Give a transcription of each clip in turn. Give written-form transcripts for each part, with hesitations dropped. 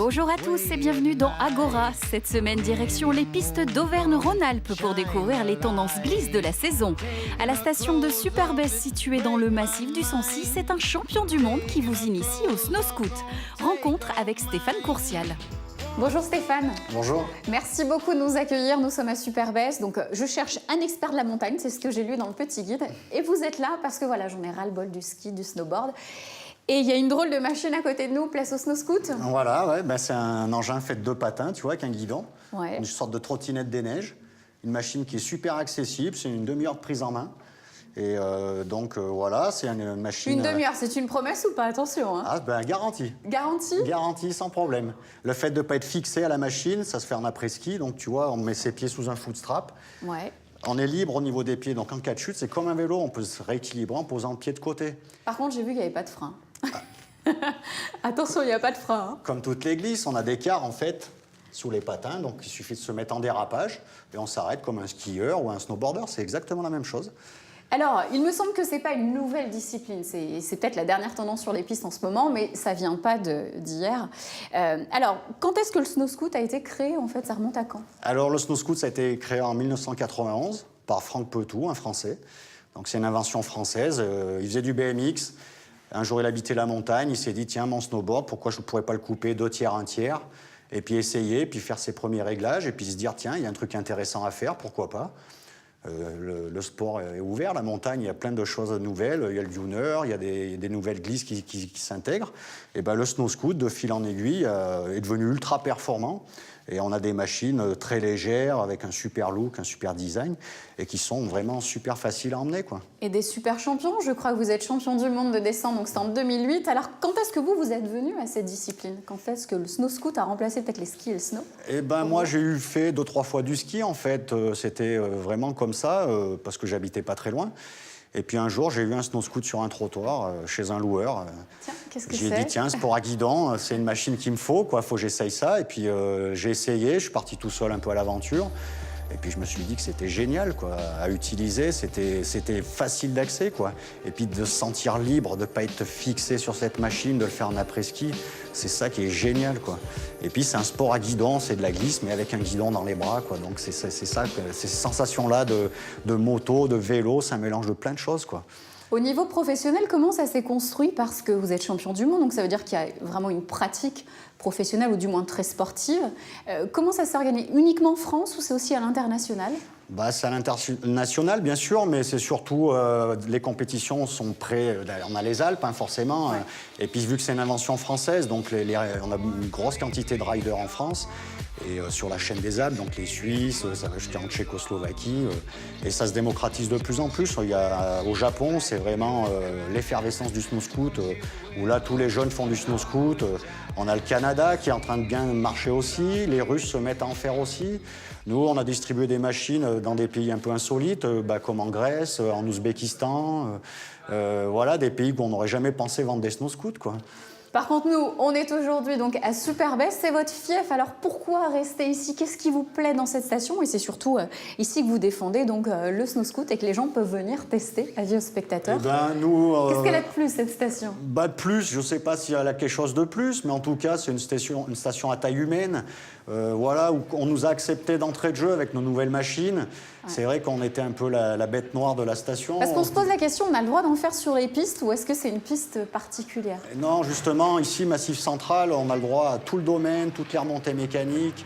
Bonjour à tous et bienvenue dans Agora. Cette semaine, direction les pistes d'Auvergne-Rhône-Alpes pour découvrir les tendances glisse de la saison. À la station de Superbès située dans le massif du Sancy, c'est un champion du monde qui vous initie au snow scoot. Rencontre avec Stéphane Courcial. Bonjour Stéphane. Bonjour. Merci beaucoup de nous accueillir. Nous sommes à Superbès. Donc, je cherche un expert de la montagne, c'est ce que j'ai lu dans le petit guide. Et vous êtes là parce que voilà, j'en ai ras-le-bol du ski, du snowboard. Et il y a une drôle de machine à côté de nous, place au snow scoot. Voilà, ouais, c'est un engin fait de 2 patins, tu vois, avec un guidon. Ouais. Une sorte de trottinette des neiges. Une machine qui est super accessible, c'est une demi-heure de prise en main. Et voilà, c'est une machine... Une demi-heure, c'est une promesse ou pas? Attention. Hein. Garantie. Garantie? Garantie, sans problème. Le fait de ne pas être fixé à la machine, ça se fait en après-ski. Donc, tu vois, on met ses pieds sous un footstrap. Ouais. On est libre au niveau des pieds. Donc, en cas de chute, c'est comme un vélo. On peut se rééquilibrer en posant le pied de côté. Par contre, j'ai vu qu'il n'y avait pas de frein. Attention, il n'y a pas de frein. Hein. Comme toutes les glisses, on a des quarts, en fait, sous les patins. Donc, il suffit de se mettre en dérapage. Et on s'arrête comme un skieur ou un snowboarder. C'est exactement la même chose. Alors, il me semble que ce n'est pas une nouvelle discipline. C'est peut-être la dernière tendance sur les pistes en ce moment, mais ça ne vient pas d'hier. Alors, quand est-ce que le snow scoot a été créé? En fait, ça remonte à quand? Alors, le snow scoot, ça a été créé en 1991 par Franck Petou, un Français. Donc, c'est une invention française. Il faisait du BMX. Un jour, il habitait la montagne. Il s'est dit, tiens, mon snowboard, pourquoi je ne pourrais pas le couper 2 tiers, 1 tiers? Et puis essayer, puis faire ses premiers réglages, et puis se dire, tiens, il y a un truc intéressant à faire, pourquoi pas? Le sport est ouvert, la montagne, il y a plein de choses nouvelles. Il y a le duner, il y a des nouvelles glisses qui s'intègrent. Et ben, le snow scoot, de fil en aiguille, est devenu ultra performant. Et on a des machines très légères, avec un super look, un super design, et qui sont vraiment super faciles à emmener, quoi. Et des super champions. Je crois que vous êtes champion du monde de descente, donc c'était en 2008. Alors, quand est-ce que vous êtes venu à cette discipline? Quand est-ce que le snow scoot a remplacé peut-être les skis et le snow? Eh ben, moi, j'ai fait 2-3 fois du ski, en fait. C'était vraiment comme ça, parce que j'habitais pas très loin. Et puis un jour, j'ai vu un snow scoot sur un trottoir chez un loueur. Tiens, qu'est-ce que c'est? J'ai dit, tiens, sport à guidon, c'est une machine qu'il me faut, quoi. Faut que j'essaye ça. Et puis j'ai essayé, je suis parti tout seul un peu à l'aventure. Et puis je me suis dit que c'était génial, quoi, à utiliser, c'était facile d'accès, quoi. Et puis de se sentir libre, de ne pas être fixé sur cette machine, de le faire en après-ski, c'est ça qui est génial, quoi. Et puis c'est un sport à guidon, c'est de la glisse, mais avec un guidon dans les bras, quoi. Donc c'est ça, ces sensations-là de moto, de vélo, c'est un mélange de plein de choses, quoi. Au niveau professionnel, comment ça s'est construit? Parce que vous êtes champion du monde, donc ça veut dire qu'il y a vraiment une pratique professionnelle, ou du moins très sportive. Comment ça s'est organisé? Uniquement en France ou c'est aussi à l'international? C'est à l'international, bien sûr, mais c'est surtout les compétitions sont près. On a les Alpes, hein, forcément. Ouais. Et puis, vu que c'est une invention française, donc on a une grosse quantité de riders en France. Et sur la chaîne des Alpes, donc les Suisses, ça va jusqu'en Tchécoslovaquie. Et ça se démocratise de plus en plus. Au Japon, c'est vraiment l'effervescence du snow scoot, où là, tous les jeunes font du snow scoot. On a le Canada qui est en train de bien marcher aussi. Les Russes se mettent à en faire aussi. Nous, on a distribué des machines dans des pays un peu insolites, comme en Grèce, en Ouzbékistan. Voilà, des pays où on n'aurait jamais pensé vendre des snow scoots, quoi. Par contre, nous, on est aujourd'hui donc à Superbès, c'est votre fief. Alors pourquoi rester ici? Qu'est-ce qui vous plaît dans cette station? Et c'est surtout ici que vous défendez donc le snow scoot et que les gens peuvent venir tester, avis aux spectateurs. Qu'est-ce qu'elle a de plus, cette station? De plus, je ne sais pas s'il y a quelque chose de plus, mais en tout cas, c'est une station à taille humaine. Voilà, où on nous a accepté d'entrée de jeu avec nos nouvelles machines. Ouais. C'est vrai qu'on était un peu la bête noire de la station. Parce qu'on se pose la question, on a le droit d'en faire sur les pistes ou est-ce que c'est une piste particulière? Non, justement, ici, Massif Central, on a le droit à tout le domaine, toutes les remontées mécaniques,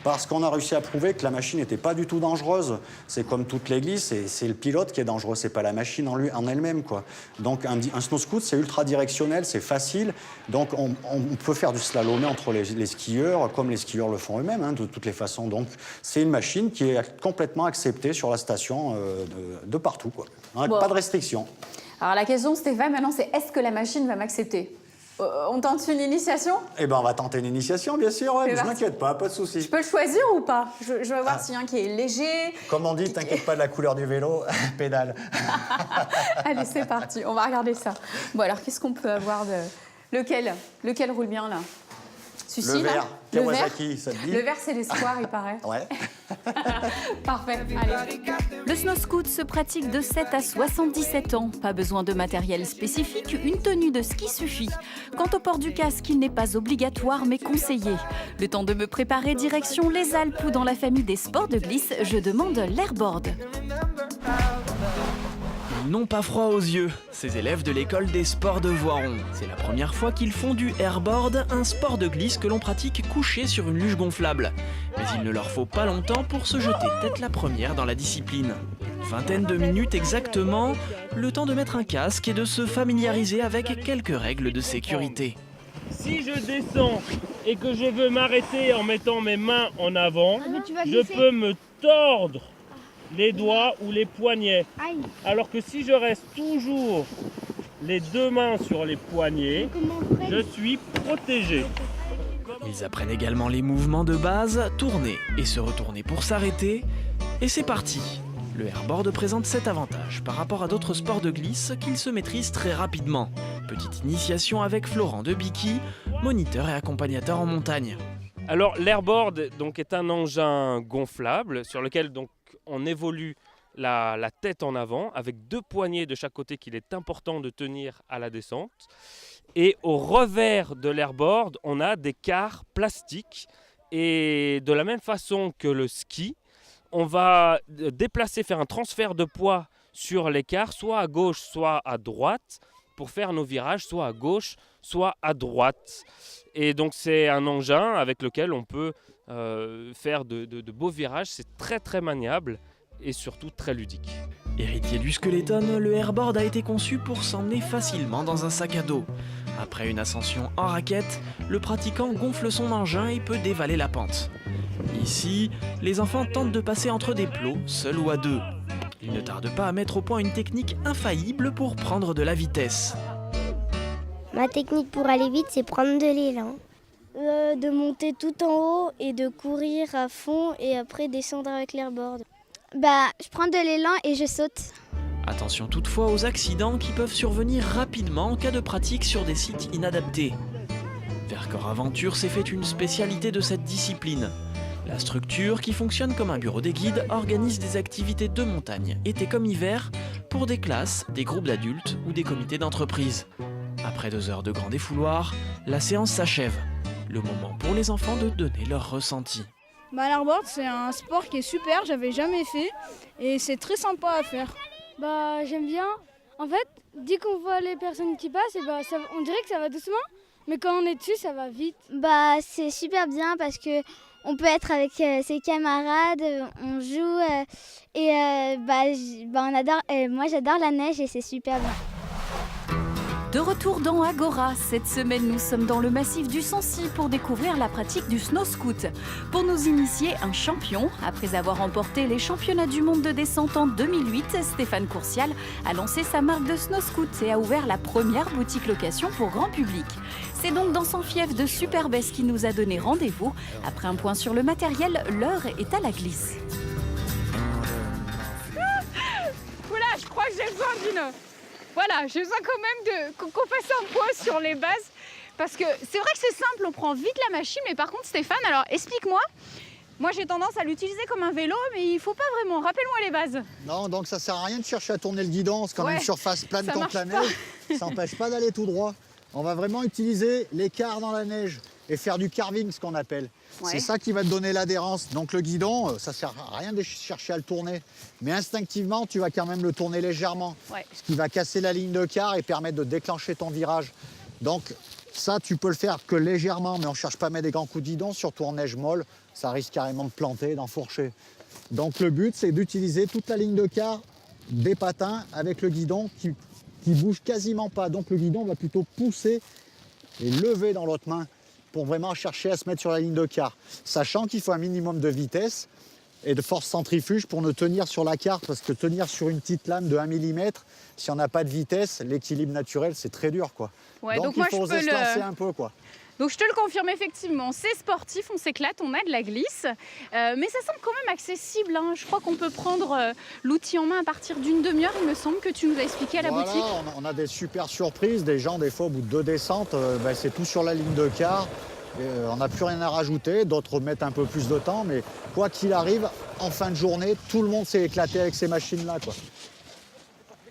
parce qu'on a réussi à prouver que la machine n'était pas du tout dangereuse. C'est comme toute les glisses, c'est le pilote qui est dangereux, c'est pas la machine en elle-même, quoi. Donc un snow scoot, c'est ultra directionnel, c'est facile. Donc on peut faire du slalom entre les skieurs, comme les skieurs le font eux-mêmes, hein, de toutes les façons. Donc c'est une machine qui est complètement acceptée sur la station de partout, quoi. Hein, bon. Pas de restriction. Alors la question, Stéphane, maintenant, c'est est-ce que la machine va m'accepter? On tente une initiation? Eh ben, on va tenter une initiation, bien sûr. Ouais, mais je m'inquiète pas de souci. Je peux le choisir ou pas? Je vais voir s'il y a un qui est léger. Comme on dit, t'inquiète pas de la couleur du vélo, pédale. Allez, c'est parti. On va regarder ça. Bon, alors, qu'est-ce qu'on peut avoir de... Lequel roule bien, là? Le vert. Kawasaki, ça te dit? Le vert, c'est l'espoir, il paraît. Ouais. Parfait. Allez. Le snow scoot se pratique de 7 à 77 ans. Pas besoin de matériel spécifique, une tenue de ski suffit. Quant au port du casque, il n'est pas obligatoire mais conseillé. Le temps de me préparer direction les Alpes où dans la famille des sports de glisse, je demande l'airboard. Ils n'ont pas froid aux yeux, ces élèves de l'école des sports de Voiron. C'est la première fois qu'ils font du airboard, un sport de glisse que l'on pratique couché sur une luge gonflable. Mais il ne leur faut pas longtemps pour se jeter tête la première dans la discipline. Vingtaine de minutes exactement, le temps de mettre un casque et de se familiariser avec quelques règles de sécurité. Si je descends et que je veux m'arrêter en mettant mes mains en avant, je peux me tordre les doigts ou les poignets. Alors que si je reste toujours les deux mains sur les poignets, je suis protégé. Ils apprennent également les mouvements de base, tourner et se retourner pour s'arrêter. Et c'est parti! Le airboard présente cet avantage par rapport à d'autres sports de glisse qu'il se maîtrise très rapidement. Petite initiation avec Florent de Bicky, moniteur et accompagnateur en montagne. Alors l'airboard donc, est un engin gonflable sur lequel donc, on évolue la tête en avant avec deux poignées de chaque côté qu'il est important de tenir à la descente. Et au revers de l'airboard, on a des carres plastiques. Et de la même façon que le ski, on va déplacer, faire un transfert de poids sur les carres, soit à gauche, soit à droite, pour faire nos virages, soit à gauche, soit à droite. Et donc c'est un engin avec lequel on peut faire de beaux virages. C'est très très maniable et surtout très ludique. Héritier du Skeleton, le airboard a été conçu pour s'emmener facilement dans un sac à dos. Après une ascension en raquette, le pratiquant gonfle son engin et peut dévaler la pente. Ici, les enfants tentent de passer entre des plots, seuls ou à deux. Ils ne tardent pas à mettre au point une technique infaillible pour prendre de la vitesse. Ma technique pour aller vite, c'est prendre de l'élan. De monter tout en haut et de courir à fond et après descendre avec l'airboard. Je prends de l'élan et je saute. Attention toutefois aux accidents qui peuvent survenir rapidement en cas de pratique sur des sites inadaptés. Vercors Aventure s'est fait une spécialité de cette discipline. La structure, qui fonctionne comme un bureau des guides, organise des activités de montagne, été comme hiver, pour des classes, des groupes d'adultes ou des comités d'entreprise. Après 2 heures de grand défouloir, la séance s'achève. Le moment pour les enfants de donner leur ressenti. L'airboard, c'est un sport qui est super, j'avais jamais fait et c'est très sympa à faire. J'aime bien. En fait, dès qu'on voit les personnes qui passent, on dirait que ça va doucement, mais quand on est dessus, ça va vite. C'est super bien parce que on peut être avec ses camarades, on joue on adore. Moi, j'adore la neige et c'est super bien. De retour dans Agora, cette semaine nous sommes dans le massif du Sancy pour découvrir la pratique du snow scoot. Pour nous initier, un champion. Après avoir remporté les championnats du monde de descente en 2008, Stéphane Courcial a lancé sa marque de snow scoot et a ouvert la première boutique location pour grand public. C'est donc dans son fief de Superbès qu'il nous a donné rendez-vous. Après un point sur le matériel, l'heure est à la glisse. Oula, je crois que j'ai besoin d'une... Voilà, j'ai besoin quand même qu'on fasse un point sur les bases. Parce que c'est vrai que c'est simple, on prend vite la machine. Mais par contre, Stéphane, alors explique-moi. Moi, j'ai tendance à l'utiliser comme un vélo, mais il faut pas vraiment. Rappelle-moi les bases. Non, donc ça sert à rien de chercher à tourner le guidon. C'est quand même une surface plane contre la neige. Ça n'empêche pas d'aller tout droit. On va vraiment utiliser l'écart dans la neige et faire du carving, ce qu'on appelle. Ouais. C'est ça qui va te donner l'adhérence. Donc le guidon, ça sert à rien de chercher à le tourner. Mais instinctivement, tu vas quand même le tourner légèrement. Ouais. Ce qui va casser la ligne de quart et permettre de déclencher ton virage. Donc ça, tu peux le faire que légèrement, mais on ne cherche pas à mettre des grands coups de guidon, surtout en neige molle. Ça risque carrément de planter, d'enfourcher. Donc le but, c'est d'utiliser toute la ligne de quart des patins avec le guidon qui bouge quasiment pas. Donc le guidon va plutôt pousser et lever dans l'autre main pour vraiment chercher à se mettre sur la ligne de quart. Sachant qu'il faut un minimum de vitesse et de force centrifuge pour ne tenir sur la carte, parce que tenir sur une petite lame de 1 mm, si on n'a pas de vitesse, l'équilibre naturel, c'est très dur, quoi. Ouais, donc il faut oser se lancer un peu, quoi. Donc je te le confirme effectivement, c'est sportif, on s'éclate, on a de la glisse, mais ça semble quand même accessible, hein. Je crois qu'on peut prendre l'outil en main à partir d'une demi-heure, il me semble que tu nous as expliqué à la boutique. On a des super surprises, des gens des fois au bout de 2 descentes, c'est tout sur la ligne de quart, On n'a plus rien à rajouter, d'autres mettent un peu plus de temps, mais quoi qu'il arrive, en fin de journée, tout le monde s'est éclaté avec ces machines-là, quoi.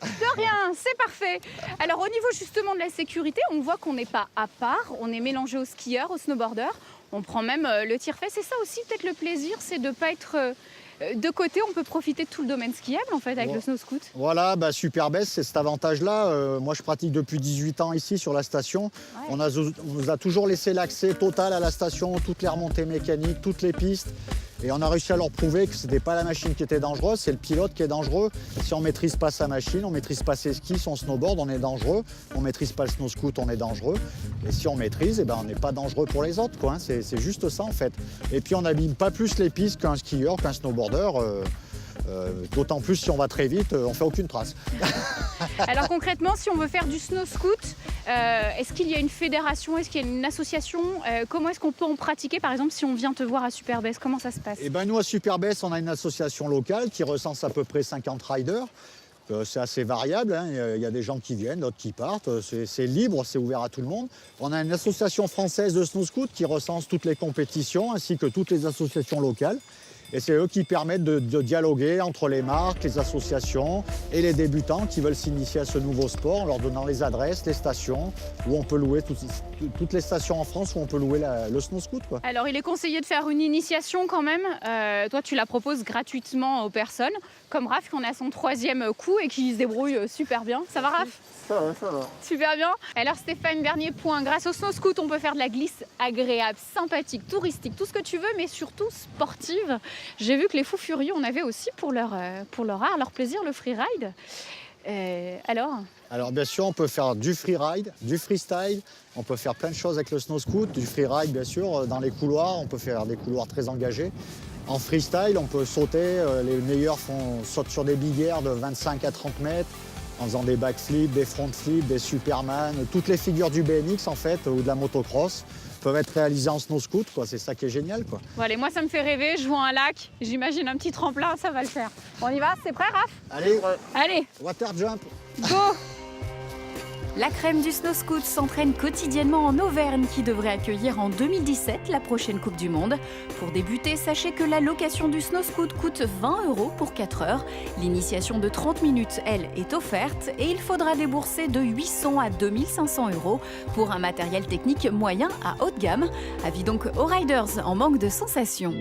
De rien, c'est parfait. Alors au niveau justement de la sécurité, on voit qu'on n'est pas à part, on est mélangé aux skieurs, aux snowboarders. On prend même le tire-fait. C'est ça aussi peut-être le plaisir, c'est de ne pas être de côté. On peut profiter de tout le domaine skiable en fait avec le snow scoot. Voilà, Superbest, c'est cet avantage-là. Moi, je pratique depuis 18 ans ici sur la station. Ouais. On nous a toujours laissé l'accès total à la station, toutes les remontées mécaniques, toutes les pistes. Et on a réussi à leur prouver que ce n'était pas la machine qui était dangereuse, c'est le pilote qui est dangereux. Si on ne maîtrise pas sa machine, on ne maîtrise pas ses skis, son snowboard, on est dangereux. On ne maîtrise pas le snow scoot, on est dangereux. Et si on maîtrise, on n'est pas dangereux pour les autres, quoi. C'est juste ça en fait. Et puis on n'abîme pas plus les pistes qu'un skieur, qu'un snowboarder. D'autant plus si on va très vite, on ne fait aucune trace. Alors concrètement, si on veut faire du snow scoot, est-ce qu'il y a une fédération, est-ce qu'il y a une association? Comment est-ce qu'on peut en pratiquer, par exemple, si on vient te voir à Superbest? Comment ça se passe? Nous, à Superbest, on a une association locale qui recense à peu près 50 riders. C'est assez variable, hein. Il y a des gens qui viennent, d'autres qui partent. C'est libre, c'est ouvert à tout le monde. On a une association française de snow scoot qui recense toutes les compétitions ainsi que toutes les associations locales. Et c'est eux qui permettent de dialoguer entre les marques, les associations et les débutants qui veulent s'initier à ce nouveau sport en leur donnant les adresses, les stations où on peut louer, toutes les stations en France où on peut louer le snow scoot, quoi. Alors il est conseillé de faire une initiation quand même. Toi tu la proposes gratuitement aux personnes, comme Raph qui en a son 3e coup et qui se débrouille super bien. Ça va Raph? Ça va. Super bien. Alors Stéphane, dernier point. Grâce au snow scoot, on peut faire de la glisse agréable, sympathique, touristique, tout ce que tu veux, mais surtout sportive. J'ai vu que les fous furieux, on avait aussi pour leur art, leur plaisir, le freeride. Alors bien sûr, on peut faire du freeride, du freestyle, on peut faire plein de choses avec le snow scoot, du freeride bien sûr, dans les couloirs, on peut faire des couloirs très engagés. En freestyle, on peut sauter, les meilleurs sautent sur des big air de 25 à 30 mètres, en faisant des backflips, des front flips, des superman, toutes les figures du BMX en fait, ou de la motocross, peuvent être réalisées en snow scoot, quoi. C'est ça qui est génial, quoi. Bon, allez, moi ça me fait rêver, je vois un lac, j'imagine un petit tremplin, ça va le faire. On y va, c'est prêt Raph? Allez, water jump. Go. La crème du snow scoot s'entraîne quotidiennement en Auvergne qui devrait accueillir en 2017 la prochaine Coupe du Monde. Pour débuter, sachez que la location du snow scoot coûte 20 € pour 4 heures. L'initiation de 30 minutes, elle, est offerte et il faudra débourser de 800 à 2500 € pour un matériel technique moyen à haut de gamme. Avis donc aux riders en manque de sensations.